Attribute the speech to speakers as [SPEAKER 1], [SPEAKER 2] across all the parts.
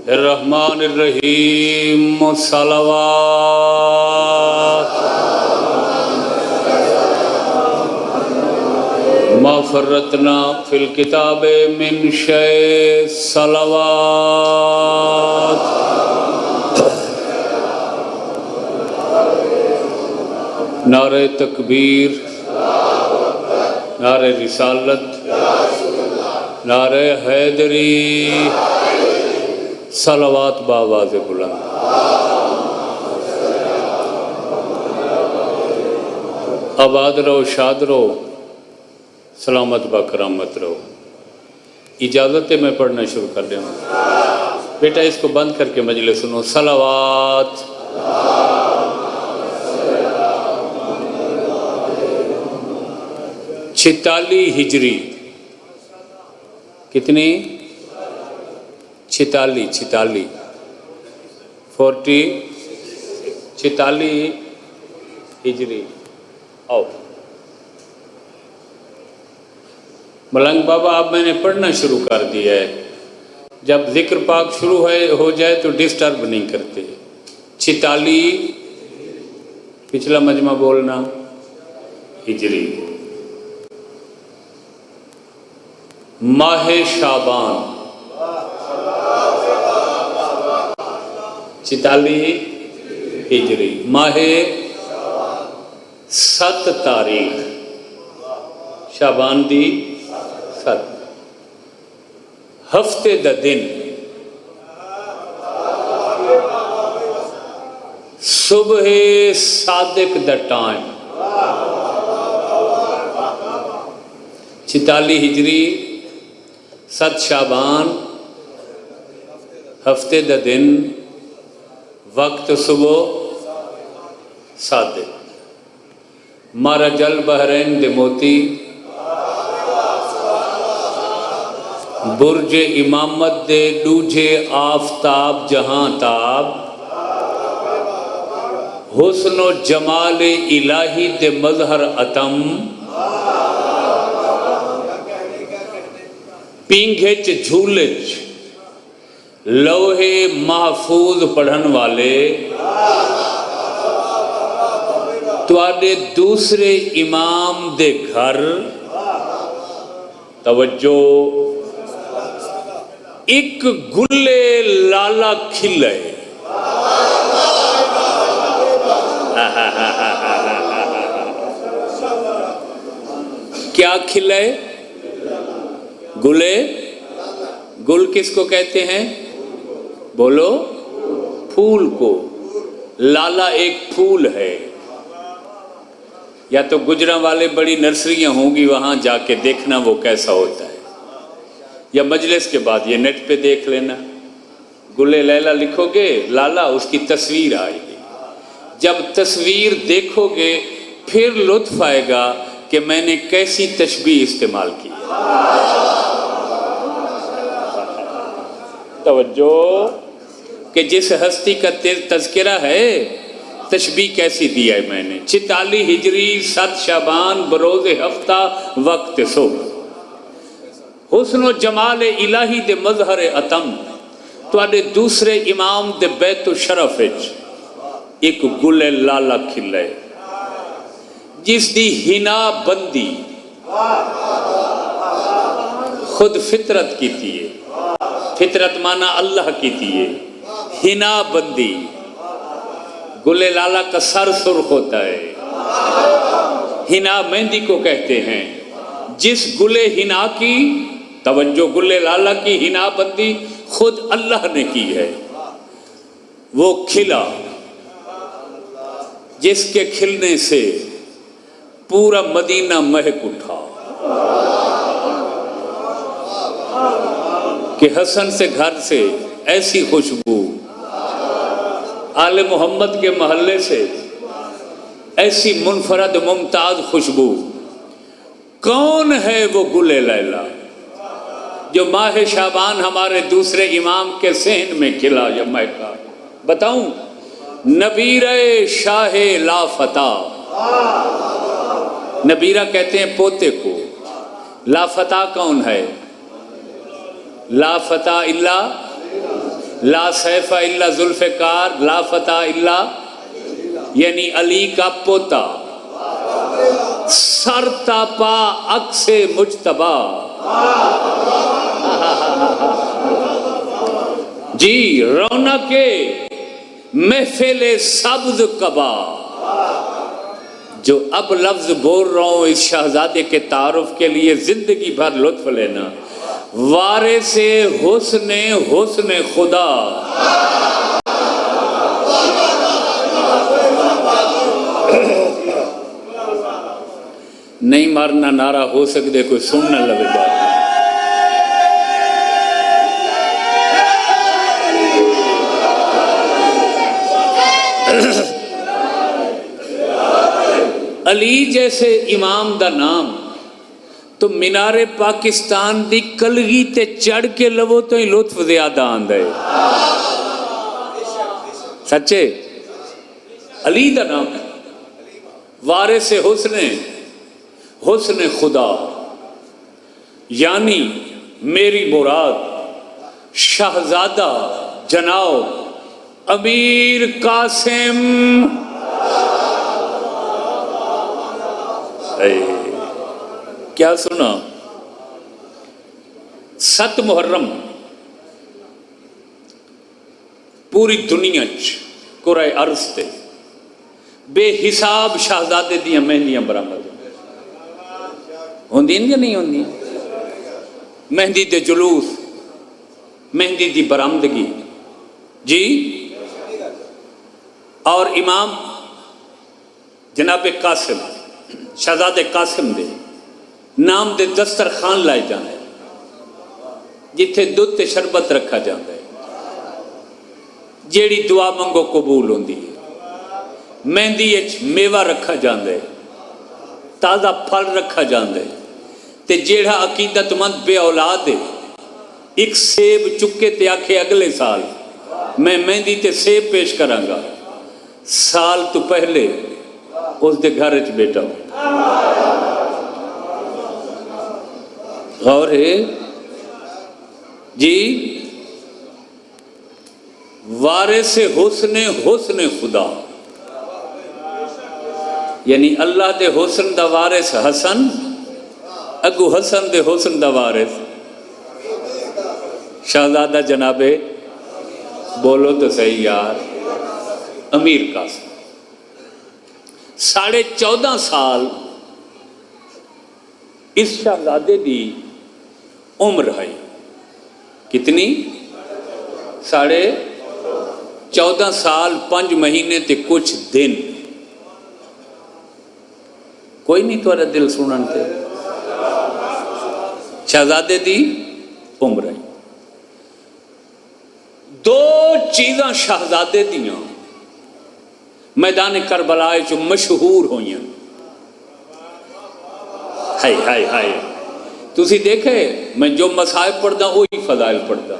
[SPEAKER 1] الرحمن الرحیم صلوات ما فرطنا فی الکتاب من شیء صلوات نعرہ تکبیر، نعرہ رسالت، نعرہ حیدری، صلوات بآواز بلند۔ آباد رہو، شاد رہو، سلامت با کرامت رہو۔ اجازت ہے میں پڑھنا شروع کر دیں۔ بیٹا اس کو بند کر کے مجلس سنو۔ صلوات چھتالی ہجری، کتنی؟ چھتالی 46 ہجری۔ آؤ ملنگ بابا، اب میں نے پڑھنا شروع کر دیا ہے۔ جب ذکر پاک شروع ہو جائے تو ڈسٹرب نہیں کرتے۔ 46 پچھلا مجمع بولنا ہجری، ماہ شعبان، 46 ہجری، ماہ 7 تاریخ شعبان دی 7، ہفتے دا دن، صبح صادق دا ٹائم۔ 46 ہجری، 7 شعبان، ہفتے دا دن، وقت صبح صادق۔ مارا جل بحرین دے موتی، برج امامت دے ڈوجھے آفتاب جہاں تاب، حسن و جمال الہی دے مظہر اتم، پینگھچ جھولچ لوہے محفوظ پڑھن والے، تواڈے دوسرے امام دے گھر، توجہ، ایک گلے لالا کھلے۔ کیا کھلے؟ گلے۔ گل کس کو کہتے ہیں؟ بولو، پھول کو۔ لالا ایک پھول ہے۔ یا تو گجراں والے بڑی نرسریاں ہوں گی، وہاں جا کے دیکھنا وہ کیسا ہوتا ہے، یا مجلس کے بعد یہ نیٹ پہ دیکھ لینا۔ گلے لیلا لکھو گے، لالا، اس کی تصویر آئے گی۔ جب تصویر دیکھو گے پھر لطف آئے گا کہ میں نے کیسی تشبیہ استعمال کی۔ توجہ، کہ جس ہستی کا تذکرہ ہے تشبیہ کیسی دیا ہے میں نے۔ 46 ہجری، 7 شعبان، بروز ہفتہ، وقت صبح، حسن و جمال الہی دے مظہر اتم، تواڈے دوسرے امام دے بیت الشرف وچ ایک گل لالا کھلے، جس دی ہنا بندی خود فطرت کی تھی۔ فطرت مانا اللہ کی تھی۔ ہنا بندی، گلے لالا کا سر سرخ ہوتا ہے، ہنا مہندی کو کہتے ہیں۔ جس گلے ہنا کی، توجہ، گلے لالا کی ہنا بندی خود اللہ نے کی ہے، وہ کھلا جس کے کھلنے سے پورا مدینہ مہک اٹھا، کہ حسن سے گھر سے ایسی خوشبو، آل محمد کے محلے سے ایسی منفرد ممتاز خوشبو۔ کون ہے وہ گل لیلا جو ماہ شعبان ہمارے دوسرے امام کے صحن میں کھلا یا مہکا؟ بتاؤں؟ نبیرہ شاہ لافتہ۔ نبیرہ کہتے ہیں پوتے کو، لافتہ کون ہے؟ لا فتح الا لا سیف الا ذوالفقار لا فتح الا، یعنی علی کا پوتا، سر تاپا عکس مجتبی، جی رونق محفل سبز قبا۔ جو اب لفظ بول رہا ہوں اس شہزادے کے تعارف کے لیے زندگی بھر لطف لینا، وارث حسن حسن خدا، نہیں مارنا نعرہ ہو سکتے کوئی سننا لگے بات۔ علی جیسے امام دا نام تو مینار پاکستان دی کلگی تے چڑھ کے لو تو ہی لطف زیادہ آندا ہے، سچے علی دا نام وارث حسن حسن خدا، یعنی میری مراد شہزادہ جناب امیر قاسم، کیا سنا؟ 7 محرم پوری دنیا کرۂ ارض تے بے حساب شہزادے دیاں مہندیاں برآمد ہوندی یا نہیں ہوندی؟ مہندی دے جلوس، مہندی دی برآمدگی، جی اور امام جناب قاسم شہزادے قاسم دے نام دے دسترخوان لائے جانے جتھے دودھ تے شربت رکھا جاتا ہے، جیڑی دعا منگو قبول ہوندی ہے، مہندی اچ میوہ رکھا جاتا ہے، تازہ پھل رکھا جاتا ہے، تے جیڑا عقیدت مند بے اولاد ہے ایک سیب چکے تے آکھے اگلے سال میں مہندی تے سیب پیش کرانگا، سال تو پہلے اس دے گھر اچ بیٹا ہوں۔ غور ہے جی، وارث حسن حسن خدا، یعنی اللہ دے حسن دا وارث حسن، اگو حسن دے حسن دا وارث شہزادہ جناب بولو تو صحیح یار امیر قاسم۔ 14.5 سال اس شہزادے دی عمر ہے، کتنی؟ 14.5 سال 5 مہینے تے کچھ دن، کوئی نہیں تھوڑا دل سنن تے شہزادے دی عمر ہے۔ 2 چیزاں شہزادے دیاں میدان کربلا جو مشہور ہوئیں، ہائے ہائے ہائے، تسی دیکھے میں جو مصائب پڑھدا وہی فضائل پڑھدا،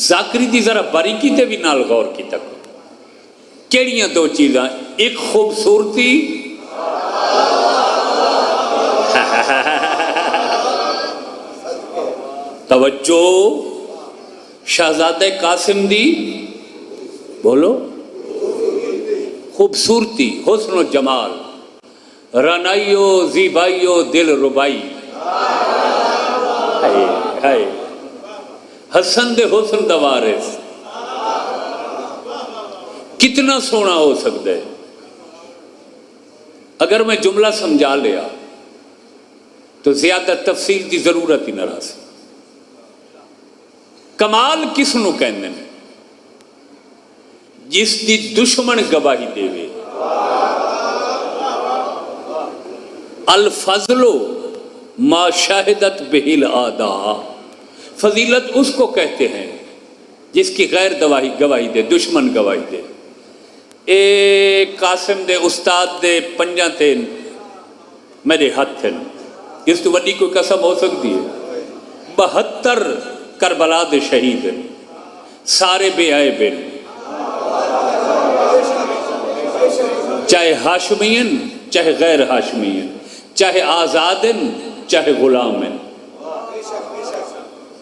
[SPEAKER 1] ذاکری دی ذرا باریکی تے بھی نال غور کی تک، کیڑیاں 2 چیزاں؟ ایک خوبصورتی، توجہ شہزادہ قاسم دی بولو، خوبصورتی، حسن و جمال، رنائیو زیبائیو دل ربائی، حسن دے حسن دا وارث کتنا سونا ہو سکتا ہے؟ اگر میں جملہ سمجھا لیا تو زیادہ تفصیل کی ضرورت ہی نہ رہا سی۔ کمال کس نو کہندے نے؟ جس دی دشمن گواہی دے وے۔ الفضل ما شاہدت بہ الاعداء، فضیلت اس کو کہتے ہیں جس کی غیر گواہی دے، دشمن گواہی دے۔ اے قاسم دے استاد دے پنجاں تے میرے ہاتھ تھے، اس تو وڈی کوئی قسم ہو سکتی ہے؟ 72 کربلا دے شہید ہیں، سارے بے عیب ہیں، چاہے ہاشمین چاہے غیر ہاشمین، چاہے آزاد ہیں چاہے غلام ہیں۔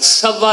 [SPEAKER 1] 1.25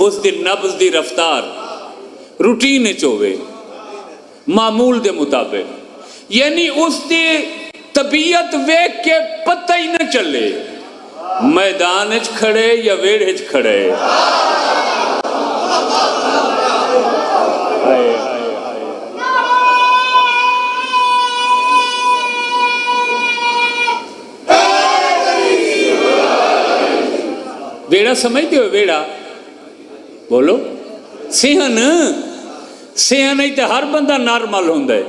[SPEAKER 1] اس دی نبض دی رفتار روٹین وچ ہوے معمول دے مطابق، یعنی اس دی طبیعت ویکھ کے پتہ ہی نہ چلے میدان وچ کھڑے یا ویڑ وچ کھڑے۔ ویڑا سمجھتے ہو؟ ویڑا بولو، سہن سہن نہیں تے ہر بندہ نارمل ہوندا ہے۔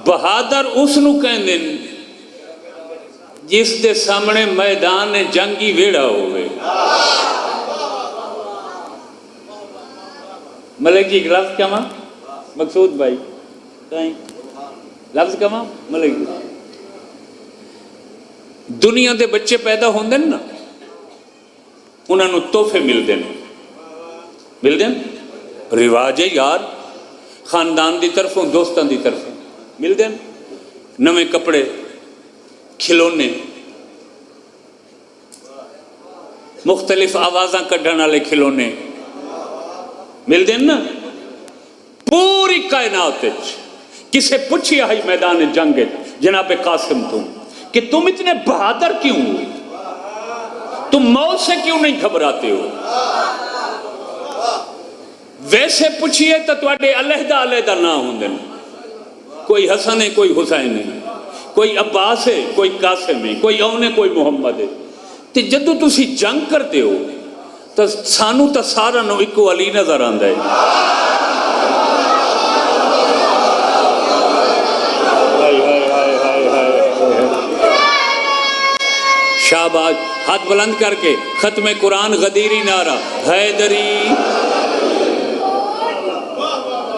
[SPEAKER 1] بہادر اس نو کہندے نے جس دے سامنے میدان جنگی ویڑا ہوئے۔ ملک جی لفظ کما مقصود بھائی لفظ کما ملک جی، دنیا دے بچے پیدا ہوندے نا، انہاں نو تحفے ملدے ہیں، رواج ہے یار، خاندان دی طرفوں دوستان دی طرفوں ملدے ہیں، نویں کپڑے، کھلونے، مختلف آوازاں کڈھن والے کھلونے ملدے ہیں نا۔ پوری کائنات کسے پوچھیا ہے میدان جنگ جناب قاسم کہ تم اتنے بہادر کیوں ہو، تم موت سے کیوں نہیں گھبراتے ہو؟ ویسے پوچھئے تو تواڈے علیحدہ علیحدہ نہ ہوندے، کوئی حسن ہے، کوئی حسین ہے، کوئی عباس ہے، کوئی قاسم ہے، کوئی اون ہے، کوئی محمد ہے۔ تے جدو تسی جنگ کرتے ہو تو سانو تو سارا نو ایکو علی نظر آندا ہے۔ شاباش، ہاتھ بلند کر کے ختم قرآن غدیری نعرہ حیدری۔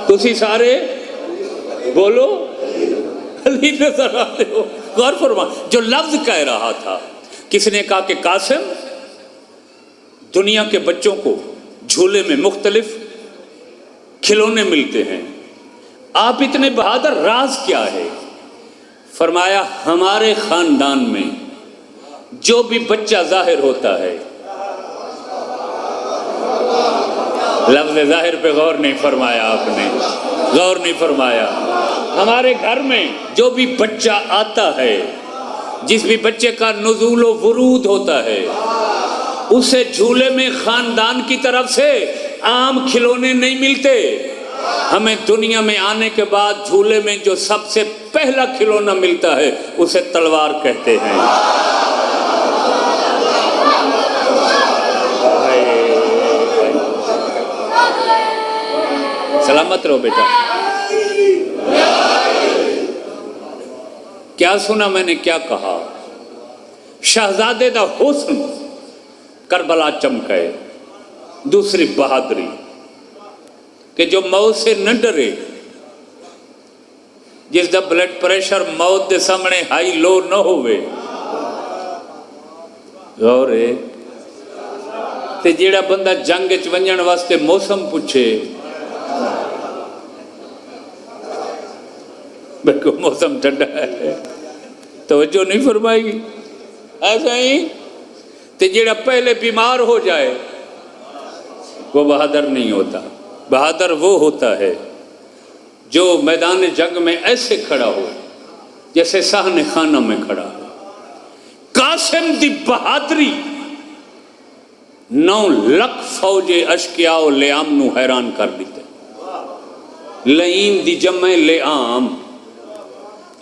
[SPEAKER 1] تسی سارے بولو علی نظر آتے ہو۔ غور فرما، جو لفظ کہہ رہا تھا، کس نے کہا کہ قاسم دنیا کے بچوں کو جھولے میں مختلف کھلونے ملتے ہیں، آپ اتنے بہادر، راز کیا ہے؟ فرمایا ہمارے خاندان میں جو بھی بچہ ظاہر ہوتا ہے، لفظ ظاہر پہ غور نہیں فرمایا، آپ نے غور نہیں فرمایا۔ ہمارے گھر میں جو بھی بچہ آتا ہے، جس بھی بچے کا نزول و ورود ہوتا ہے، اسے جھولے میں خاندان کی طرف سے عام کھلونے نہیں ملتے، ہمیں دنیا میں آنے کے بعد جھولے میں جو سب سے پہلا کھلونا ملتا ہے اسے تلوار کہتے ہیں۔ سلامت رہو بیٹا۔ کیا سنا میں نے، کیا کہا؟ شہزادے دا حسن کربلا چمکے، دوسری بہادری کہ جو موت سے نہ ڈرے، جس دا بلڈ پریشر موت دے سامنے ہائی لو نہ ہوئے، غور ہے تے جیڑا بندہ جنگ وچ ونجن واسطے موسم پوچھے، بالکل موسم ٹھنڈا ہے، توجہ نہیں فرمائی گی، ایسا ہی تے جیڑا پہلے بیمار ہو جائے وہ بہادر نہیں ہوتا۔ بہادر وہ ہوتا ہے جو میدان جنگ میں ایسے کھڑا ہو جیسے صحن خانہ میں کھڑا ہو۔ قاسم دی بہادری 9 لکھ فوج اشکیاء و لیام نو حیران کر دیتے۔ لئیم دی جمع لیام،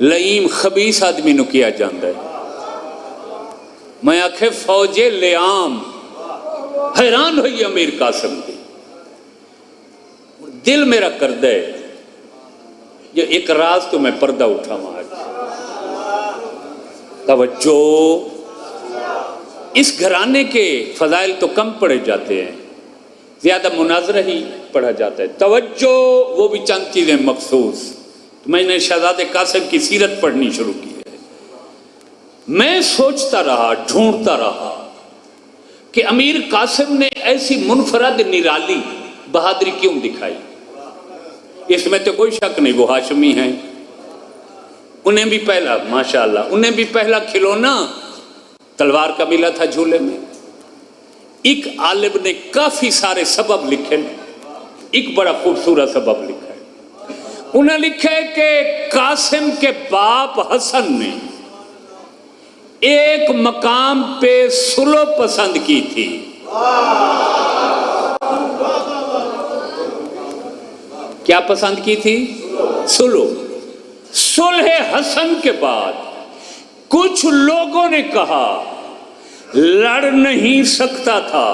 [SPEAKER 1] لئیم خبیث آدمی نو کیا جاندہ ہے، میں آکھے فوج لیام حیران ہوئی امیر قاسم دی۔ دل میرا کردہ ہے، یہ ایک راز تو میں پردہ اٹھا ماں آج، توجہ، اس گھرانے کے فضائل تو کم پڑھے جاتے ہیں، زیادہ مناظرہ ہی پڑھا جاتا ہے۔ توجہ، وہ بھی چند چیزیں مخصوص۔ میں نے شہزادے قاسم کی سیرت پڑھنی شروع کی ہے، میں سوچتا رہا، ڈھونڈتا رہا کہ امیر قاسم نے ایسی منفرد نرالی بہادری کیوں دکھائی۔ اس میں تو کوئی شک نہیں وہ ہاشمی ہیں، انہیں بھی پہلا ماشاءاللہ انہیں بھی پہلا کھلونا تلوار کا ملا تھا جھولے میں۔ ایک عالم نے کافی سارے سبب لکھے، ایک بڑا خوبصورت سبب لکھا ہے۔ انہیں لکھا ہے کہ قاسم کے باپ حسن نے ایک مقام پہ صلح پسند کی تھی۔ کیا پسند کی تھی؟ صلح حسن کے بعد کچھ لوگوں نے کہا لڑ نہیں سکتا تھا،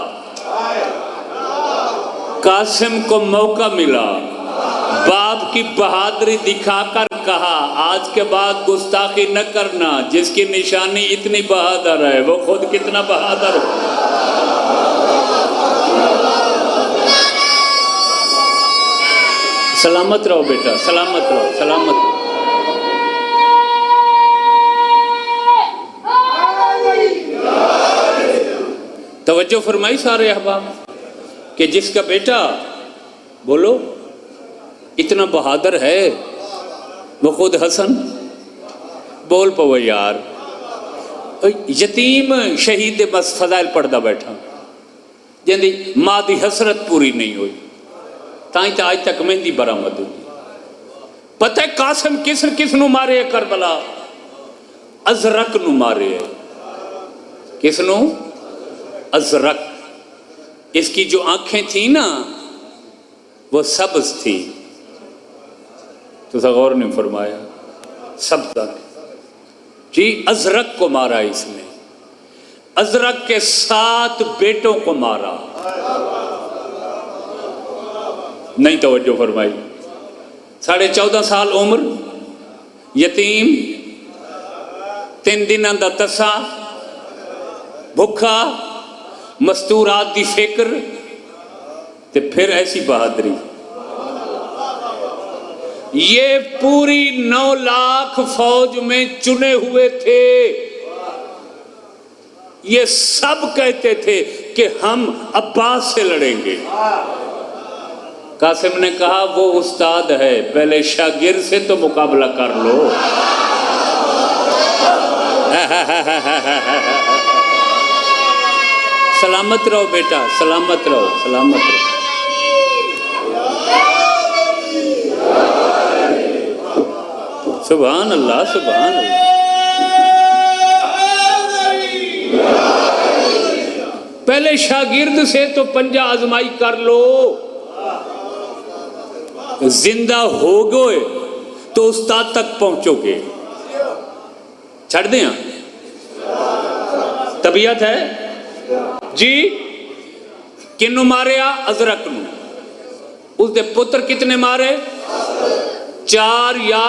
[SPEAKER 1] قاسم کو موقع ملا، باپ کی بہادری دکھا کر کہا آج کے بعد گستاخی نہ کرنا، جس کی نشانی اتنی بہادر ہے وہ خود کتنا بہادر ہو۔ سلامت رہو بیٹا، سلامت رہو، سلامت رہو۔ توجہ فرمائی سارے احباب کہ جس کا بیٹا بولو اتنا بہادر ہے وہ خود حسن بول پو یار، یتیم شہید بس فضائل پڑھدا بیٹھا جن دی ماں دی حسرت پوری نہیں ہوئی تائیں تا آج تک مہندی برآمد ہوئی۔ پتہ ہے قاسم کس نو مارے ہے کربلا؟ ازرق نو مارے ہے۔ کس نو؟ ازرق۔ اس کی جو آنکھیں تھیں نا وہ سبز تھی، تو غور نے فرمایا سبز جی ازرق کو مارا اس نے، ازرق کے 7 بیٹوں کو مارا۔ نہیں توجہ فرمائی، 14.5 سال عمر، یتیم، 3 دنوں دا تسا، بھوکا، مستورات دی فکر، تے پھر ایسی بہادری۔ یہ پوری 9 لاکھ فوج میں چنے ہوئے تھے، یہ سب کہتے تھے کہ ہم عباس سے لڑیں گے۔ قاسم نے کہا وہ استاد ہے، پہلے شاگرد سے تو مقابلہ کر لو۔ سلامت رہو بیٹا، سلامت رہو، سلامت رہو۔ سبحان اللہ، سبحان اللہ۔ پہلے شاگرد سے تو پنجہ آزمائی کر لو، زندہ ہو گئے تو استاد تک پہنچو گے۔ چھڑ دیں طبیعت ہے جی۔ کنو ماریا؟ ازرق نو۔ اس دے پتر کتنے مارے؟ 4، یا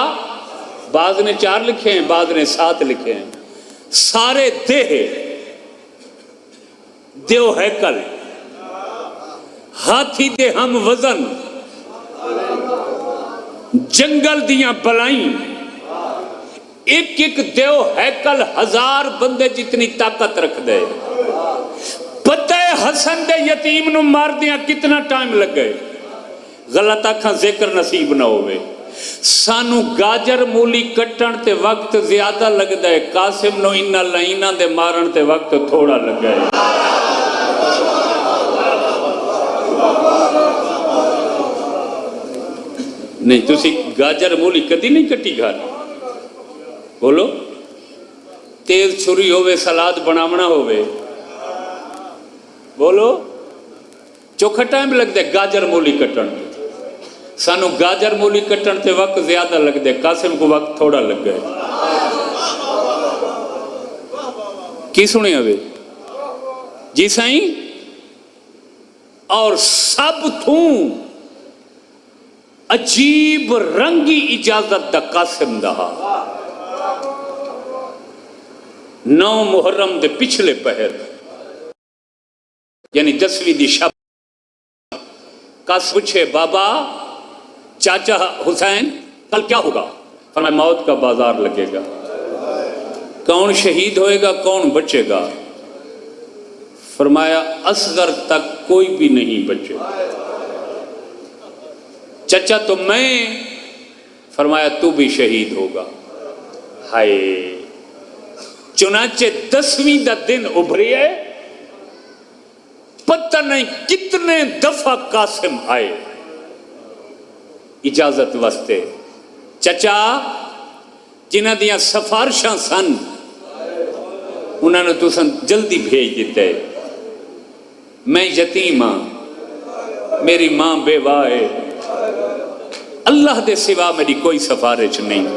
[SPEAKER 1] بعض نے 4 لکھے ہیں، بعض نے 7 لکھے ہیں۔ سارے دیو ہیکل، ہاتھی دے ہم وزن، جنگل دیاں بلائیں، ایک دیو ہیکل 1000 بندے جتنی طاقت رکھ دے۔ پتہ حسن دے یتیم نو مار دیاں کتنا ٹائم لگ گئے؟ غلط آکھاں ذکر نصیب نہ ہوئے۔ سانو گاجر مولی کٹن تے وقت زیادہ لگ دے، قاسم نو انہ لائنہ دے مارن تے وقت تھوڑا لگ گئے۔ نہیں تسی گاجر مولی کدی نہیں کٹی گھر؟ بولو تیز چھری ہوئے سلاد بنامنا ہوئے، بولو چوکھا ٹائم لگ دے گاجر مولی کٹن۔ سانو گاجر مولی کٹن تے وقت زیادہ لگ دے، قاسم کو وقت تھوڑا لگ گئے۔ کی سنے ہوئے جی سائیں؟ اور سب تھوں عجیب رنگی اجازت دا قاسم دہا۔ 9 محرم دے پچھلے پہر یعنی 10ویں دی شب، قاسم پوچھے بابا چاچا حسین کل کیا ہوگا؟ فرمایا موت کا بازار لگے گا، کون شہید ہوئے گا کون بچے گا؟ فرمایا اصغر تک کوئی بھی نہیں بچے۔ چچا تو میں، فرمایا تو بھی شہید ہوگا۔ ہائے، چنانچہ 10ویں دا دن ابھری ہے، نہیں کتنے دفعہ قاسم آئے اجازت واسطے، چچا جنہ دیاں سفارشاں سن انہوں نے تساں جلدی بھیج دیتے، میں یتیم ہاں، میری ماں بیوہ ہے، اللہ دے سوا میری کوئی سفارش نہیں۔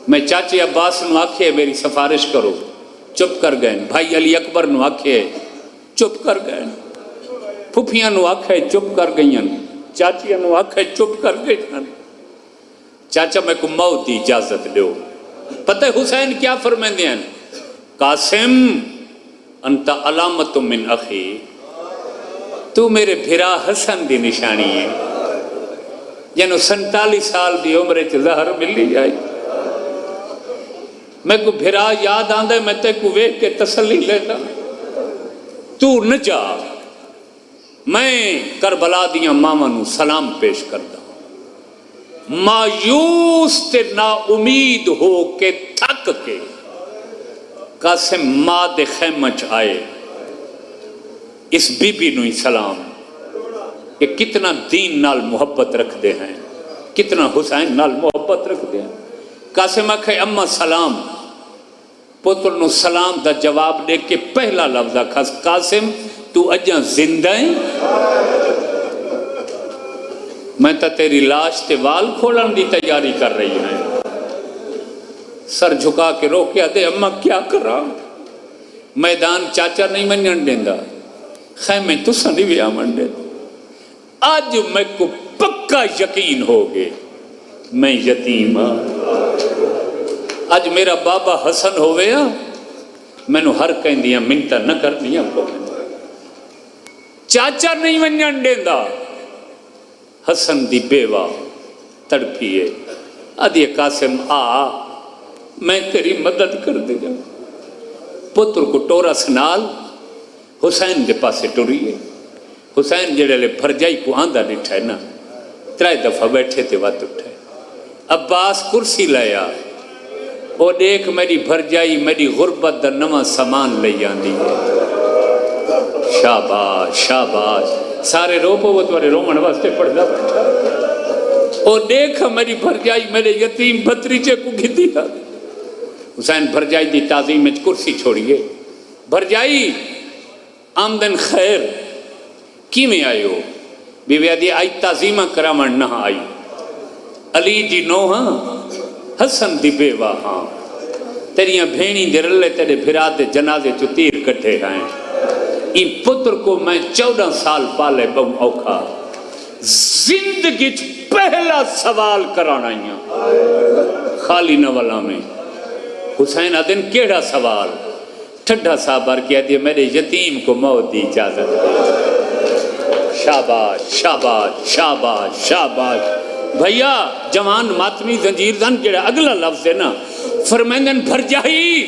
[SPEAKER 1] میں چاچے عباس نو آکھے میری سفارش کرو، چپ کر گئے۔ بھائی علی اکبر نو آکھے چپ کر گئے، پھپھیاں نو آکھے چپ کر گئیں، چاچیاں نو آکھے چپ کر گئیں۔ چاچا میں کو موت دی اجازت دیو۔ پتہ حسین کیا فرمائندے ہیں؟ قاسم انت علامت من اخی، تو میرے بھرا حسن دی نشانی ہے، یعنی 47 سال دی عمرے چ زہر ملی جائی۔ میں کو بھرا یاد آندے میں تے کو ویکھ کے تسلی لیتا، تو نہ جا، میں کربلا دیاں ماما نو سلام پیش کردا، مایوس تے نا امید ہو کے تھک کے قاسم ماں دے خیمہ چ آئے، اس بی بی نو سلام، کہ کتنا دین نال محبت رکھ دے ہیں، کتنا حسین نال محبت رکھ دے ہیں۔ قاسم آکھے اماں سلام، پتر نو سلام دا جواب دے کے پہلا لفظ آکھا قاسم تو اجاں زندہ ہے؟ میں تا تیری لاش تے وال کھولن دی تیاری کر رہی ہیں۔ سر جھکا کے روکیا دے اماں کیا کر رہا؟ میدان چاچا نہیں منن دیندا، خیمے تساں نہیں ویا منڈے۔ آج میں کو پکا یقین ہو گئے میں یتیم ہاں۔ آج میرا بابا حسن ہوئے ہاں، میں نو ہر کہیں دیا منتہ نہ کرنیا کو چاچا نہیں منن دیندا۔ حسن دی بیوہ تڑپیے، آدھی قاسم آ میں تیری مدد کر دے جا۔ پتر کو ٹورا سنال حسین دے پاسے ٹوریے۔ حسین جڑے لے بھرجائی کو آندہ نٹھائے نا، 3 دفعہ بیٹھے تھے وقت اٹھائے۔ عباس کرسی لیا، او دیکھ میری بھرجائی میری غربت دا نواں سامان لے آندی ہے۔ شاباش شاباش، سارے رو پو وہ تمہارے رومن واسطے پڑھدا بیٹھا۔ او دیکھ میری بھرجائی میرے یتیم بھتریچے کو گھدی ہے۔ حسین بھرجائی دی تعظیم میں کرسی چھوڑیے۔ بھرجائی آمدن خیر کی میں آئے ہو؟ بیوی آدھی آئی تعظیمہ کرامن نہ آئی، علی جی نو ہاں، حسن دی بیوہ ہاں، تیریاں بھینی دے رلے تیرے بھرا دے جنازے چو تیر کٹھے ہیں۔ ان پتر کو میں 14 سال پالے بہم اوکھا، زندگی پہلا سوال کرانا ہی خالی نوالا میں۔ حسین آدن کیڑا سوال؟ ٹھڈا صاحبار کیا دیا میرے یتیم کو موت دی اجازت دے۔ شاباش شاباش شاباش شاباش۔ بھیا جوان ماتمی زنجیر دن کیڑا اگلا لفظ ہے نا، فرمیندن بھرجائی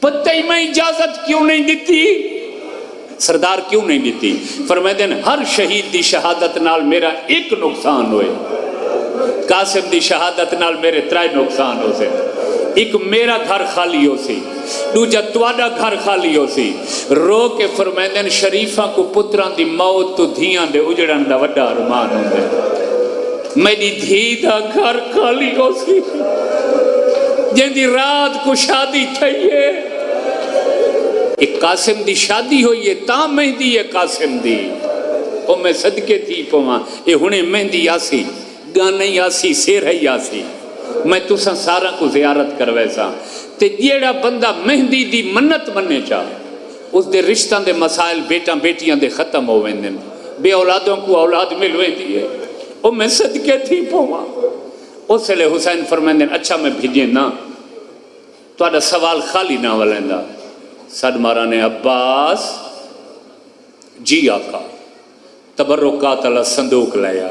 [SPEAKER 1] پتہ ہی میں اجازت کیوں نہیں دیتی؟ سردار کیوں نہیں دیتی؟ فرمیندن ہر شہید دی شہادت نال میرا ایک نقصان ہوئے، قاسم دی شہادت نال میرے 3 نقصان ہو سے۔ ایک میرا گھر خالی ہو سی، دوجا تواڈا گھر خالی ہو سی۔ رو کے فرمیندن شریفاں کو پتران دی موت تو دھیاں دے اجڑن دا وڈا ارمان ہوندے، میری دھی دا گھر خالی ہو سی، جن دی رات کو شادی چاہیے۔ ایک قاسم دی شادی ہوئی ہے، تا مہندی ہے قاسم دی، او میں صدقے تھی پواں، اے ہنے مہندی آسی، گانے آسی، سیرہی آسی، میں تساں سارا کو زیارت کروے سا۔ تے جیڑا بندہ مہندی دی منت مننے چاہ، اس دے رشتہ دے مسائل بیٹاں بیٹیاں دے ختم ہو ویندن، بے اولادوں کو اولاد مل ویندی ہے، او میں صدقے تھی پواں۔ اس لئے حسین فرمائندن اچھا میں بھیجیں نا، تو آدھا سوال خالی نہ والندہ۔ صد مارانے عباس جی آقا، تبرکات اللہ صندوق لیا۔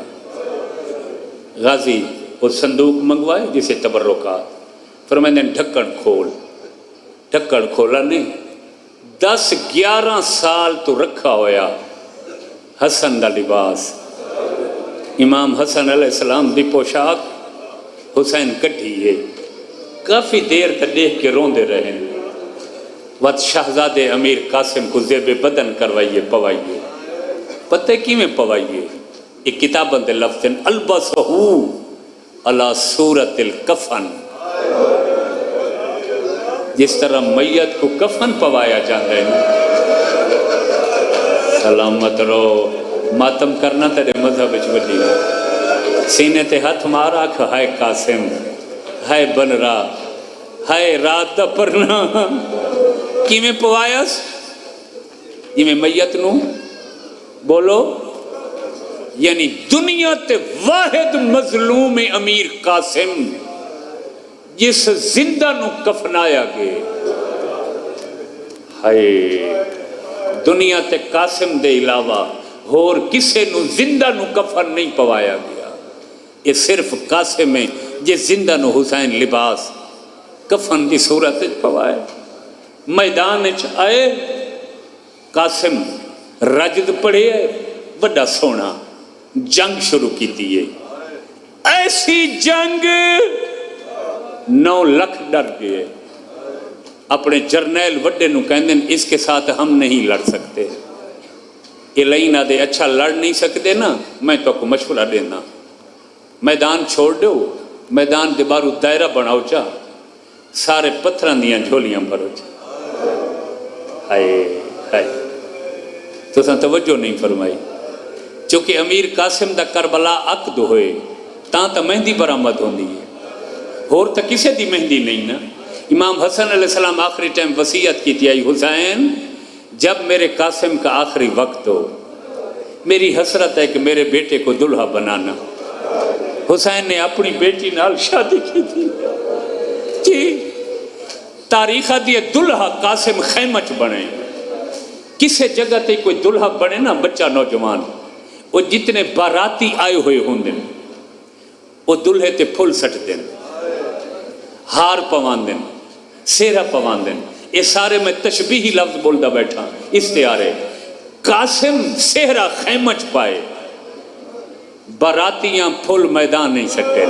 [SPEAKER 1] غازی وہ صندوق منگوائے جسے تبرکات، فرمائندن ڈھکن کھول، ڈھکن کھولا نہیں، 10-11 سال تو رکھا ہویا حسن دا لباس، امام حسن علیہ السلام دی پوشاک حسین کٹھی ہے، کافی دیر تک دیکھ کے روندے رہے۔ وقت شہزادے امیر قاسم کو زیب بدن کروائیے پوائیے. پتہ کی میں پوائیے؟ ایک کتابوں دے لفظ ہیں البسہو علی صورت الکفن. جس طرح میت کو کفن پوایا جاتا ہے. سلامت رہو. ماتم کرنا تیرے مذہب وچ وڈی. سینے تے ہاتھ مارا کہ ہائے قاسم، ہائے بنرا، ہائے رات دا پرنا. کی میں پوایاس؟ جی میں میت نو بولو. یعنی دنیا تے واحد مظلوم امیر قاسم جس زندہ نو کفنایا گے. ہائے دنیا تے قاسم دے علاوہ اور کسے نو زندہ نو کفن نہیں پوایا گیا. یہ صرف قاسم ہے جس زندہ نو حسین لباس کفن دی صورت پوایا. میدان آئے قاسم رجد پڑے بڑا سونا جنگ شروع کی دیئے. ایسی جنگ 9 لاکھ ڈر گئے. اپنے جرنیل وڈے نو کہندے اس کے ساتھ ہم نہیں لڑ سکتے. یہ لائنہ دے اچھا لڑ نہیں سکتے نا، میں تو کو مشورہ دینا میدان چھوڑ دو. میدان دے بارو دائرہ بناؤ چا، سارے پتھران دیاں جھولیاں بھرو چا. ہائے ہائے تو سن توجہ نہیں فرمائی. چونکہ امیر قاسم دا کربلا عقد ہوئے تا مہندی برآمد ہوندی ہے. اور تا کسے دی مہندی نہیں نا. امام حسن علیہ السلام آخری ٹائم وصیت کی تھی، حسین جب میرے قاسم کا آخری وقت ہو میری حسرت ہے کہ میرے بیٹے کو دلہا بنانا. حسین نے اپنی بیٹی نال شادی کی تھی. جی تاریخہ دیئے دلہا قاسم خیمچ بنے. کسے جگہ تے کوئی دلہا بنے نا بچہ نوجوان، وہ جتنے باراتی آئے ہوئے ہوں دن وہ دلہے تے پھول سٹ دن، ہار پوان دن، سیرہ پوان دن. یہ سارے میں تشبیہی لفظ بولدہ بیٹھا استعارے. قاسم سہرہ خیمچ پائے، براتیاں پھول میدان نہیں سکتے.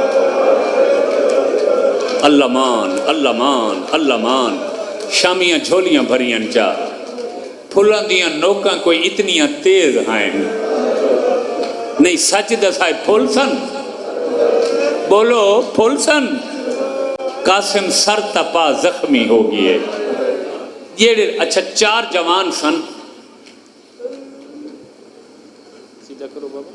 [SPEAKER 1] اللہ مان اللہ مان اللہ مان. شامیاں جھولیاں بھریاں چا، پھولان دیاں نوکاں کوئی اتنیاں تیز ہیں نہیں. سچ دسائے پھول سن، بولو پھول سن. قاسم سر تپا زخمی ہو گئے. یہ اچھا 4 جوان سن. سیدھا کرو بابا.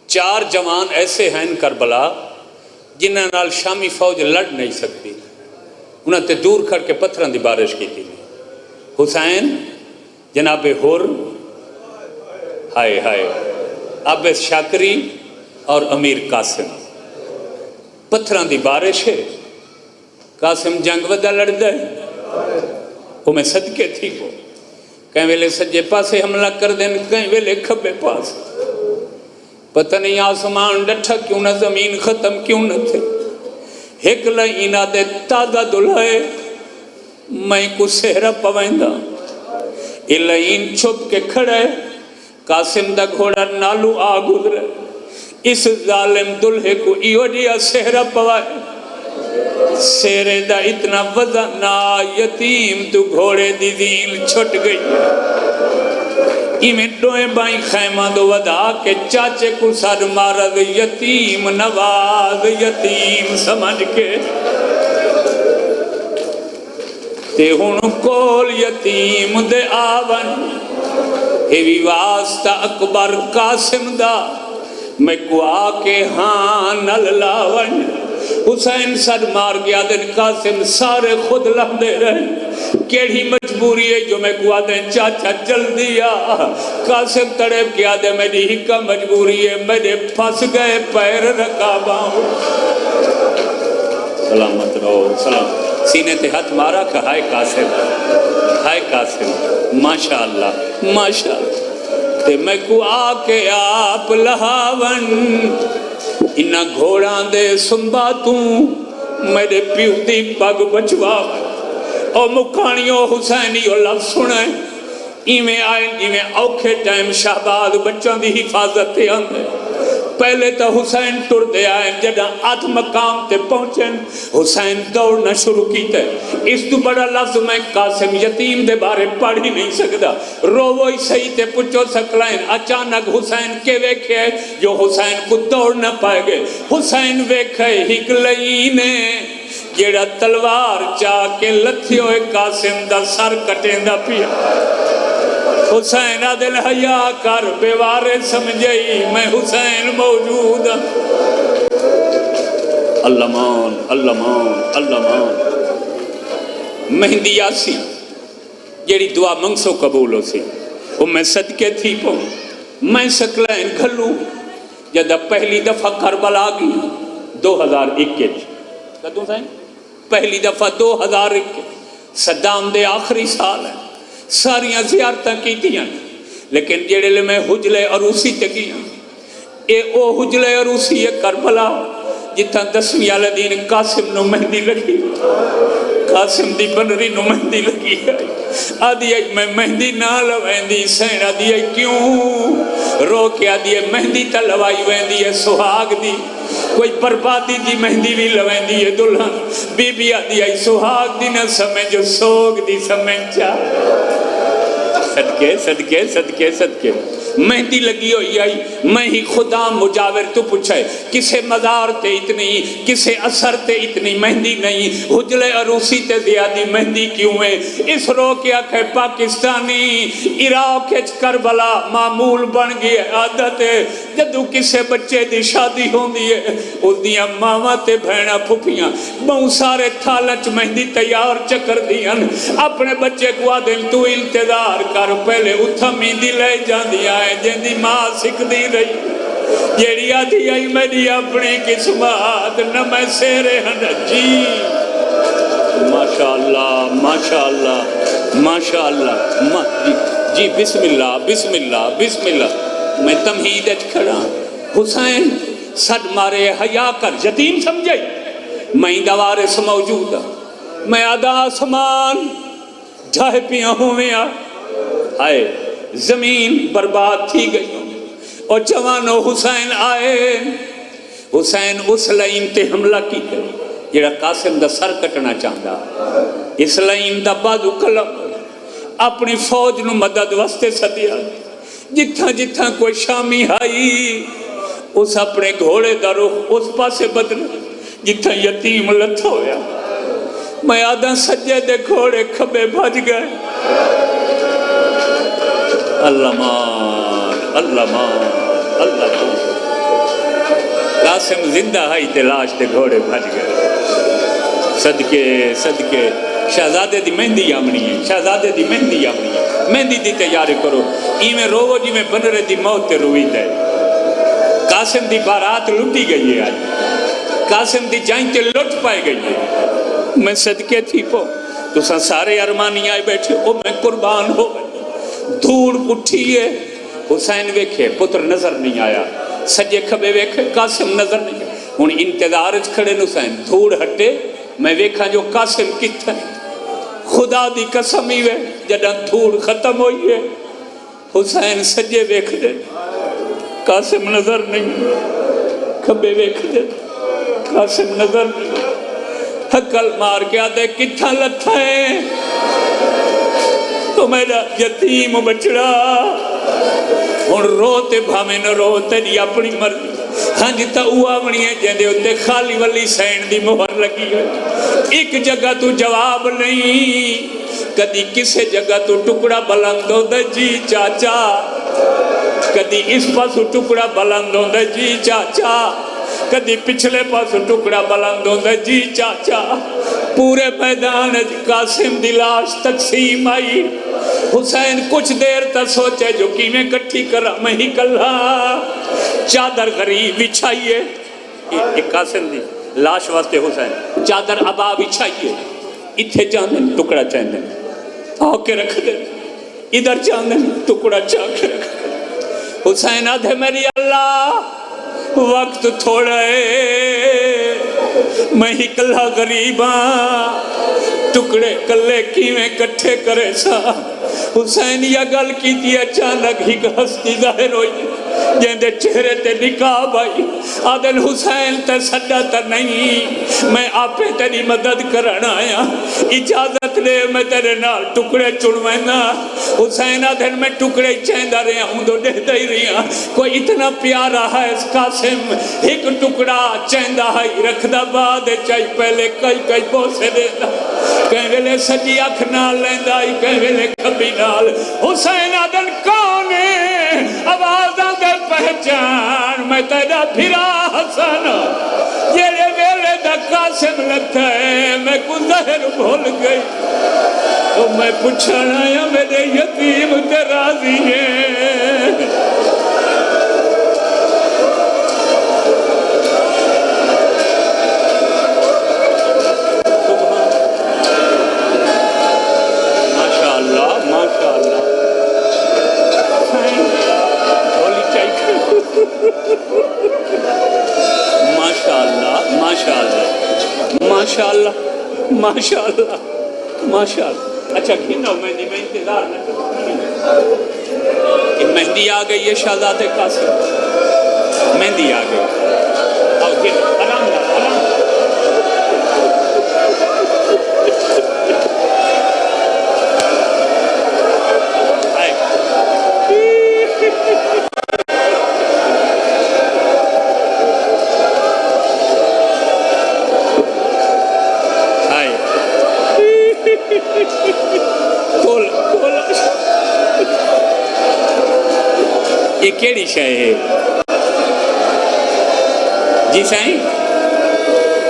[SPEAKER 1] 4 جوان ایسے ہیں کربلا جنہاں نال شامی فوج لڑ نہیں سکتی. انہاں تے دور کر کے پتھران دی بارش کی تھی. حسین، جناب حر، ہائے ہائے، عابد شاکری اور امیر قاسم. پتھران دی بارش ہے. قاسم جنگ ودا لڑ دے وہ میں صدقے تھی کو. کہیں ویلے سجے پاسے حملہ کر دیں، کہیں ویلے کھبے پاس. پتہ نہیں آسمان ڈٹھا کیوں نہ، زمین ختم کیوں نہ تھے. ایک لائنہ دے تازہ دلہے میں کو سہرہ پوائندہ. یہ لائن چھپ کے کھڑے. قاسم دا گھوڑا نالو آ گزرے. اس ظالم دلہے کو ایو دیا سہرہ پوائے. سہرے دا اتنا وزن نہ، یتیم تو گھوڑے دی دیل چھٹ گئی. ایمیں ڈوئے بائیں خیمہ دو ودا کے چاچے کو سر مارد. یتیم نواز یتیم سمجھ کے تے ہن کول یتیم دے آون. ہیوی واسطہ اکبر قاسم دا میں کو آکے ہاں نل لاون. حسین سر مار گیا دن قاسم سارے خود لہ دے رہے. کیڑی مجبوری ہے جو میں کو آدھیں چاچا جلدی آ. قاسم تڑپ کیا دے میری ہکا مجبوری ہے، میرے پھنس گئے پیر رکاباں. سلامت رہو سلام. سینے تے ہاتھ مارا کہ ہائے قاسم، ہائے قاسم، ماشاءاللہ ماشاءاللہ. تے میں کو آکے آپ لہاون. انہاں گھوڑاں دے سنباتوں میرے پیو دی پگ بچوا. او مکھانیوں حسینی او لفظ سنائیں. ایویں آئے جویں اوکھے ٹائم شہباز بچوں دی حفاظت تے آندے پہلے تو حسین ٹر دے آئے جدہ آدھ مقام تے پہنچیں حسین دوڑنا شروع کیتے اس تو بڑا لفظ میں قاسم یتیم دے بارے پڑھ ہی نہیں سکتا رووئی صحیح تے پچھو سکلائیں اچانک حسین کے ویکھے جو حسین کو دوڑ نہ پائے گئے حسین ویکھے ہکلئینے جیڑا تلوار چاہ کے لتھی ہوئے قاسم دا سر کٹیں دا پیا حسین دل حیا کر بیوارے سمجھئی میں حسین موجود اللہ مان اللہ مان اللہ مان مہندی آسی جیڑی دعا منگسو قبول ہو سی وہ میں صدقے تھی پو میں سکلائن گھلوں جدہ پہلی دفعہ کربلا گئی 2021 کدوں سائیں پہلی دفعہ 2021 صدام دے آخری سال ہے ساریاں زیارتاں کی دیاں لیکن جیڑے لے میں حجلے عروسی تے گیا اے او حجلے عروسی کربلا جتاں 10ویں الدین قاسم نو مہندی لگی قاسم دی بنری نو مہندی لگی آدھی میں مہندی نہ لویندی سین آدھی کیوں رو کے آدھی مہندی تا لوائی ویندی ہے سہاگ دی کوئی بربادی دی مہندی بھی لویندی ہے دلہن بی بی آدھی سہاگ دی نہ سمجھ سوگ دی سمجھ چاہ صدقے صدقے صدقے صدقے مہندی لگی ہوئی آئی میں ہی خدا مجاور تو پوچھے کسے مزار تے اتنی کسے اثر تے اتنی مہندی نہیں حجلے عروسی تے زیادی مہندی کیوں ہے اس رو کیا کہ پاکستانی عراق کربلا معمول بن گئی عادت ہے جدو کسے بچے دی شادی ہوں دی ہے اس دیا ماما تے بھینا پھپیاں بہت سارے تھالچ مہندی تیار چکر دیاں اپنے بچے کو آدھیں تو انتظار کر پہلے اتھا مہندی لے جان دیا جن دی ماں سکھ دی رہی جیڑی آدھی آئی میری اپنی قسمات نہ میں سیرے ہن جی ماشاءاللہ ماشاءاللہ ماشاءاللہ جی بسم اللہ بسم اللہ بسم اللہ میں تمہید کھڑا حسین صد مارے حیا کر یتیم سمجھے میں دوارس موجود میں آدھا آسمان جائے پیا ہوں میں آئے زمین برباد تھی گئی اور جوانو حسین آئے حسین اس لائن تے حملہ کی گئی جیڑا قاسم دا سر کٹنا چاہتا اس لائن دا بازو کلم اپنی فوج نو مدد واسطے سدیا جتھا جتھا کوئی شامی آئی اس اپنے گھوڑے دا رخ اس پاسے بدل جتھا یتیم لت ہویا میں آدھا سجے دے گھوڑے کھبے بھج گئے اللہ مان اللہ مان اللہ مان قاسم زندہ ہائی تلاش تے گھوڑے بھج گئے صدقے صدقے شہزادے دی مہندی آمنی ہے شہزادے دی مہندی آمنی ہے مہندی دی تیاری کرو ایمیں روو جی میں بنرے دی موت تے روئی دے قاسم دی بارات لٹی گئی ہے آج قاسم دی جائیں تے لٹ پائے گئی ہے میں صدقے تھی پو تو سارے ارمانی آئے بیٹھے او میں قربان ہو دھوڑ اٹھیے حسین ویکھے پتر نظر نہیں آیا سجے کھبے ویکھے قاسم نظر نہیں آیا ہن انتظار کھڑے حسین دھوڑ ہٹے میں ویکھا جو قاسم کتھا خدا دی قسم ہی وے جڑا دھوڑ ختم ہوئی ہے حسین سجے ویکھ دے قاسم نظر نہیں کھبے ویکھ دے قاسم نظر نہیں حقل مار کے آدھے کتھا لتھا ہے تو میرا یتیم بچڑا اور روتے بھامے نہ روتے دی اپنی مرضی ہاں جتا ہوا بنی ہے جہاں دے ہوتے خالی والی سین دی مہر لگی ہے ایک جگہ تو جواب نہیں کدی کسے جگہ تو ٹکڑا بلند ہو دے جی چاچا کدی اس پاسو ٹکڑا بلند ہو دے جی چاچا کدی پچھلے پاس ٹکڑا بلند ہو دے جی چاچا پورے میدان قاسم دی لاش تقسیم آئی حسین کچھ دیر تا سوچے جو کی میں کٹھی کرا میں ہی کلھا چادر غریب بچھائیے ایک قاسم دی لاش واسطے حسین چادر ابا بچھائیے اتھے چاندن ٹکڑا چاندن آو کے رکھ دے ادھر چاندن ٹکڑا چاہ کے رکھ دے حسین آدھے میری اللہ وقت تھوڑا ہے میں ہی کلھا غریباں ٹکڑے کلے کیویں کٹھے کرے سا حسین یہ گل کی تھی اچانک ہی ہستی ظاہر ہوئی جیندے چہرے تے نقاب آئی آدن حسین تے سڈا تے نہیں میں آپے تیری مدد کرنا آیا اجازت لے میں تیرے نال ٹکڑے چڑوینا حسین آدن میں ٹکڑے چیندہ رہا ہوں دو دے دے رہا کوئی اتنا پیارا ہے اس قاسم ایک ٹکڑا چیندہ ہے رکھ دا بعد چاہی پہلے کئی بوسے دیتا کہیں ویلے سجی اکھ نال لیندہ کہیں ویلے کبھی نال حسین آدن کون ہے آوازاں دے پہچان میں تیرا پھرا حسن یہ ویلے دا قاسم لگتا ہے میں کو ظاہر بھول گئی تو میں پوچھنا یا میرے یتیم تے راضی ہے ماشاءاللہ اچھا کھینو مہندی میں انتظار نہ کرو کہ مہندی آ گئی ہے شہزادے قاسم مہندی آ گئی آؤ کھینو آرام یہ کیڑی شے ہے جی سائیں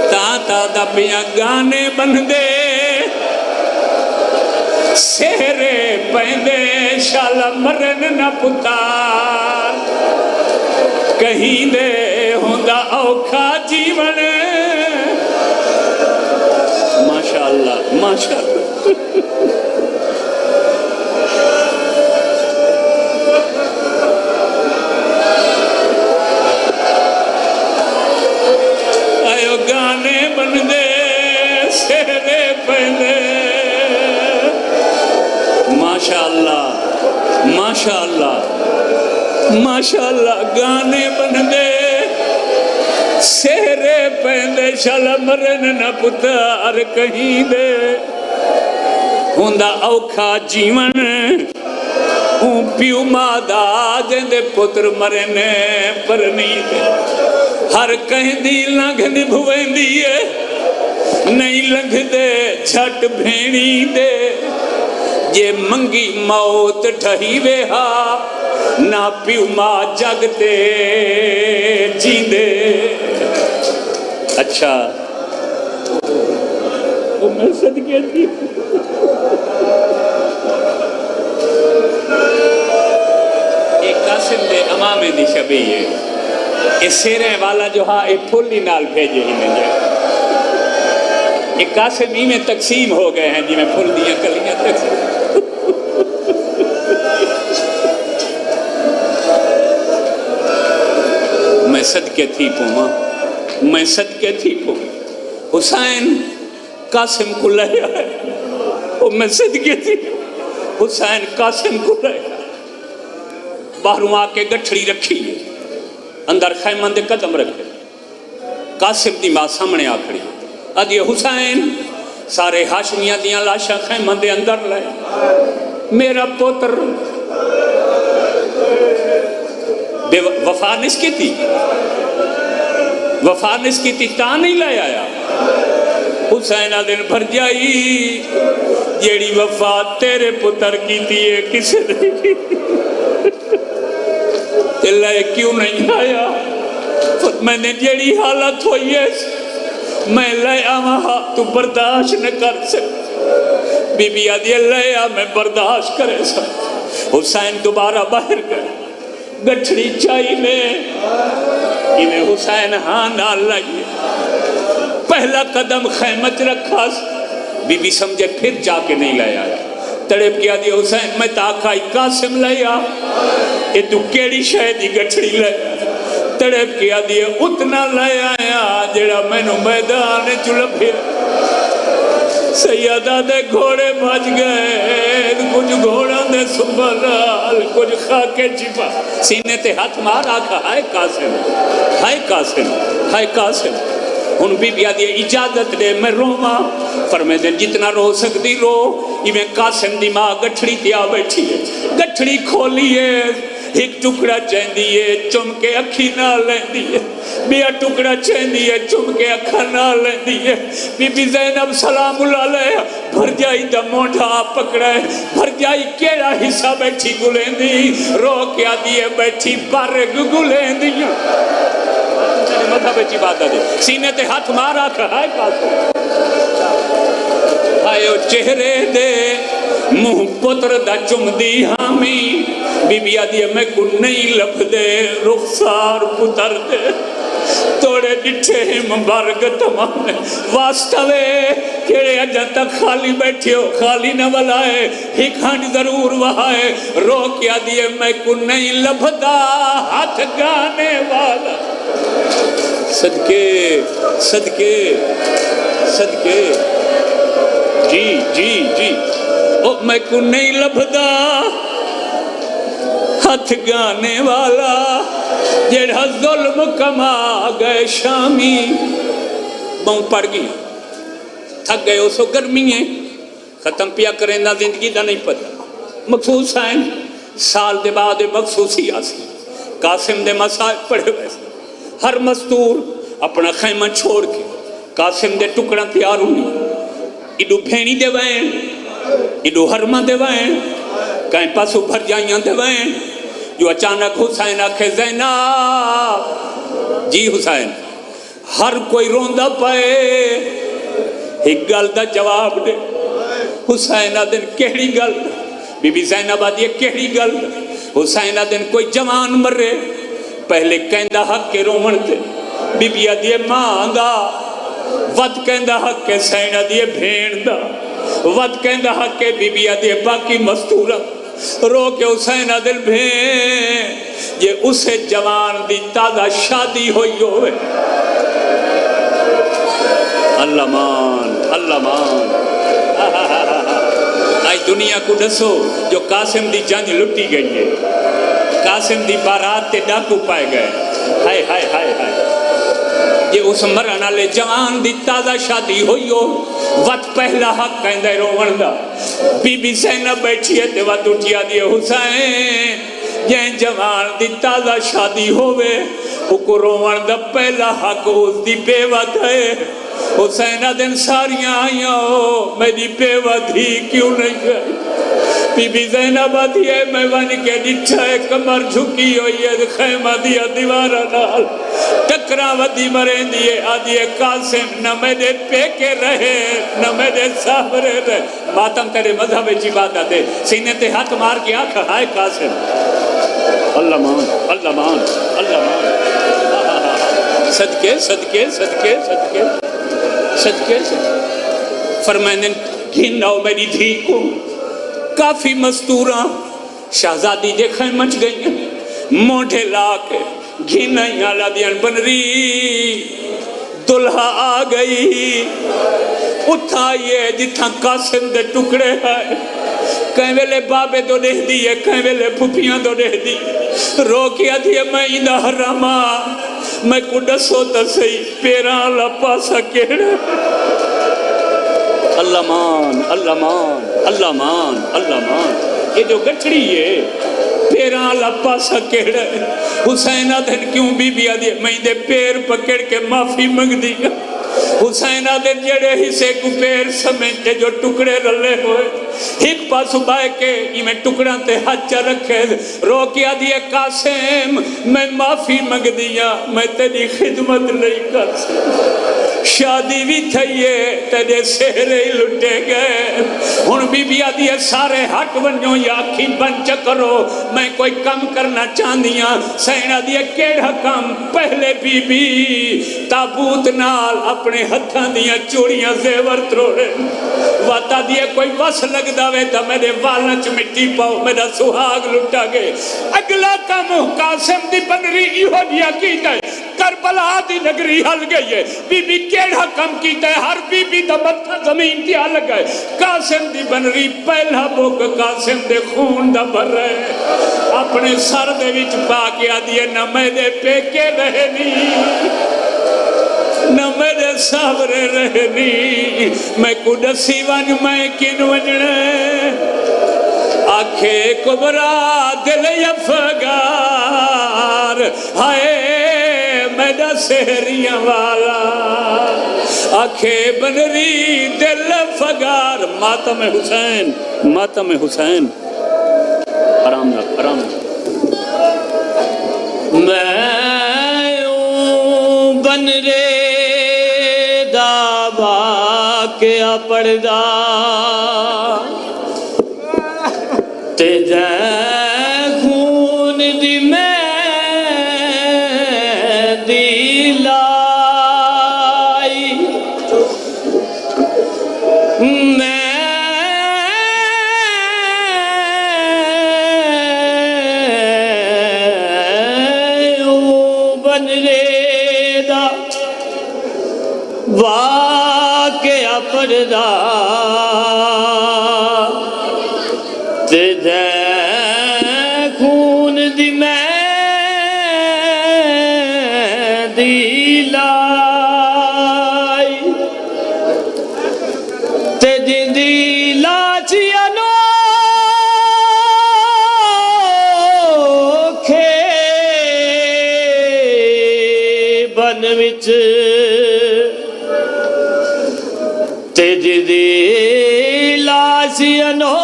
[SPEAKER 1] تا دبیاں گانے بن دے سہرے پہندے شالا مرن نہ پتار کہیں دے ہوندہ اوکھا جیون ماشاءاللہ گانے بن دے سہرے پہلے ماشاءاللہ گانے بن دے سہرے پہلے شال مرن نہ پتار کہیں دے ہوندہ اوکھا جیون پیو مادا جندے پتر مرنے پر نہیں دے ہر کہیں دی لنگھ نبھویں دیئے نہیں لنگھ دے چھٹ بھینی دے یہ منگی موت ٹھہی وے ہا نہ پیو ماں جگتے جی دے اچھا وہ میں صدقے تھی ایک قاسم دے امامے دی شبی ہے اس سیرے والا جو ہاں ایک پھولی نال بھیجے ہی نہیں ہے ایک قاسم ہی میں تقسیم ہو گئے ہیں جی میں پھول دیا کلیاں تقسیم میں صدقے تھی پوما میں صدقے تھی پوما حسین قاسم کو لے آئے میں صدقے تھی حسین قاسم کو لے باہروں آ کے گٹھڑی رکھی ہے اندر خیمن دے قدم رکھے قاسم دی ماں سامنے آ کھڑی ادھی حسین سارے ہاشمیاں دیاں لاشاں خیمن دے اندر لے میرا پوتر بے وفا نس کی تھی وفا نس کی تھی تا نہیں لے آیا حسین دن بھر جائی جیڑی وفا تیرے پتر کی تھی کسے دے کی لے کیوں نہیں آیا میں نے جیڑی حالت ہوئی ہے میں لے آوہا تو برداشت نہ کر سک بی بی آدھی لے آ میں برداشت کرے سک حسین دوبارہ باہر گئے گٹھڑی چائی میں انہیں حسین ہاں نال لائیے پہلا قدم خیمت رکھا بی بی سمجھے پھر جا کے نہیں لے آیا تڑپ کیا دی حسین میں تاکھائی قاسم لے آ یہ تو کیڑی شہدی گٹھڑی لے تڑپ کیا دی اتنا لے آیا جڑا میں نو میدان چلو پھر سیدہ دے گھوڑے بھج گئے کچھ گھوڑا دے سنبھال کچھ کھا کے چھپا سینے تے ہاتھ مار آکھا ہائے قاسم ہائے قاسم ہائے قاسم ان بی بی آدھی اجازت دے میں روما فرمائے دیں جتنا رو سکتی رو میں قاسم دی ماں گٹھڑی تیا بیٹھی ہے گٹھڑی کھولیے ایک ٹکڑا چین دیئے چم کے اکھی نہ لین دیئے بیا ٹکڑا چین دیئے چم کے اکھا نہ لین دیئے بی بی زینب سلام اللہ علیہ بھر جائی دا موڑھا پکڑے بھر جائی کیڑا حصہ بیٹھی گلیں دی رو کیا دیئے بیٹھی بارگ گلیں دیئے مذہب اچھی بات دے سینے تے ہاتھ مارا کھا ہائے قاسم ہائے چہرے دے منہ پتر دا چم دی ہامی بی بی آدھی میں کو نہیں لب دے رخسار پتر دے توڑے ڈٹھے مبارک تمام واسطہ وے کیڑے اجا تک خالی بیٹھے ہو خالی نہ بلائے ایک ہنڈ ضرور وہائے رو کیا دیئے میں کو نہیں لب دا ہاتھ گانے والا صدقے صدقے صدقے جی جی جی او میں کو نہیں لبھدا ہاتھ گانے والا جڑا ظلم کما گئے شامی بہن پڑ گئی تھک گئے اسو گرمی ہے ختم پیا کریں نہ زندگی دا نہیں پتا مخصوص ہیں سال دے بعد مخصوصی آسی قاسم دے مسائل پڑھے ویسے ہر مستور اپنا خیمہ چھوڑ کے قاسم دے ٹکڑا تیار ہوئی ایڈو بھینی دے وین ایڈو ہرمہ دے وین کہیں پاسو بھر جائیاں دے وین جو اچانک حسین آکھے زینب جی حسین ہر کوئی روندہ پائے ایک گل دا جواب دے حسین آدن کہڑی گل بی بی زینب آدھی کہڑی گل حسین آدن کوئی جوان مرے پہلے کہندہ حق کے رومن تے بی بی آدھی مانگا ود کہندہ حق کے سین آدھی بھین دا ود کہندہ حق کے بی بی آدھی باقی مستورہ رو کے حسین آدھل بھین یہ اسے جوان دی تازہ شادی ہوئی ہوئے اللہ مان آج دنیا کو دسو جو قاسم دی جنج لٹی گئی ہے قاسم دی بارات تے ڈاکو پائے گئے ہائے ہائے ہائے ہائے یہ اس مرن والے جوان دی تازہ شادی ہوئی ہو وقت پہلا حق کہندے روون دا بی بی زینب بیٹھی ہے تے وقت اٹھیا دی حسین یہ جوان دی تازہ شادی ہوئے کو روون دا پہلا حق اس دی بیوت ہے حسین دن ساریاں آئیاں ہو میری بیوہ دھی کیوں نہیں گئی بی بی زینب آدھی ہے میں ون کے ڈٹھا ہے کمر جھکی ہوئی ہے خیمہ دیا دیوارہ نال ٹکرا ودی مرین دیئے آدھی ہے قاسم نہ میرے پے کے رہے نہ میرے سامرے رہے ماتم تیرے مذہب جی بات آتے سینے تے ہاتھ مار کے آنکھ ہائے قاسم اللہ مان اللہ مان اللہ مان صدقے صدقے صدقے صدقے صدقے فرمائنے گھناؤ میری دھی کو کافی مستوراں شہزادی دیکھیں مچ گئی ہیں موڑے لا کے گھنائیں آلہ دیان بن رہی دلہا آ گئی اٹھائیے جتھاں قاسم دے ٹکڑے ہیں کہیں ویلے بابے دو دے دیئے کہیں ویلے پھپیاں دو دے دی رو کیا دیئے میں ایدہ حرامہ میں کو ڈسو تسی پیران لپا سکیڑے اللہ مان اللہ مان اللہ مان اللہ مان یہ جو گٹھڑی ہے پیران لپا سکیڑے حسین آدھن کیوں بی بی آدھی میں دے پیر پکڑ کے معافی منگ دیا حسین آدھن جڑے حصے کو پیر سمیتے جو ٹکڑے رلے ہوئے ایک پاس بائے کے یہ میں ٹکڑاں تے ہاتھ رکھے رو کیا دیئے قاسم میں معافی منگ دیا میں تیری خدمت نہیں کر سکتا شادی بھی تھئیے تیرے سہرے لٹے گئے ہن بی بی آدھیے سارے ہٹ ونجوں یا آکھی بن چکرو میں کوئی کم کرنا چاندیاں سین آدھیے کیڑا کم پہلے بی بی تابوت نال اپنے ہتھاں دیاں چوڑیاں زیور تروڑے واتا دیئے کوئی وس لگ داوے تا میرے والنچ مٹی پاؤ میرا سہاگ لٹا گئے اگلا کم قاسم دی بنری ایہو دیا کی جائے کربلا دی نگری ہل گئی ہے بی بی کیڑا کم کیتا ہے ہر بی بی دا متھا زمین تے ہل گئے قاسم دی بنری پہلا بک قاسم دے خون دا بھر رہے اپنے سر دے وچ پا کے آدھی نہ میرے پیکے رہنی نہ میرے سابرے رہنی میں کو دسی ون میں کن ونجنے آنکھے کبرا دل افگار ہائے میرا سہریاں والا آنکھے بنری دل افگار ماتم حسین ماتم حسین حرام نہ حرام میں بن رے دابا کیا پردہ تے جے خون دی میں دی لائی بن رے دا واقعہ پردہ تے جے خون دی میں دی لائی تے دی لاچیا نو کھے بن وچ تے دی لاچیا نو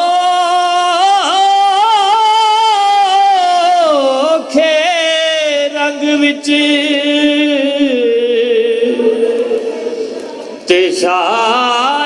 [SPEAKER 1] تے شاہ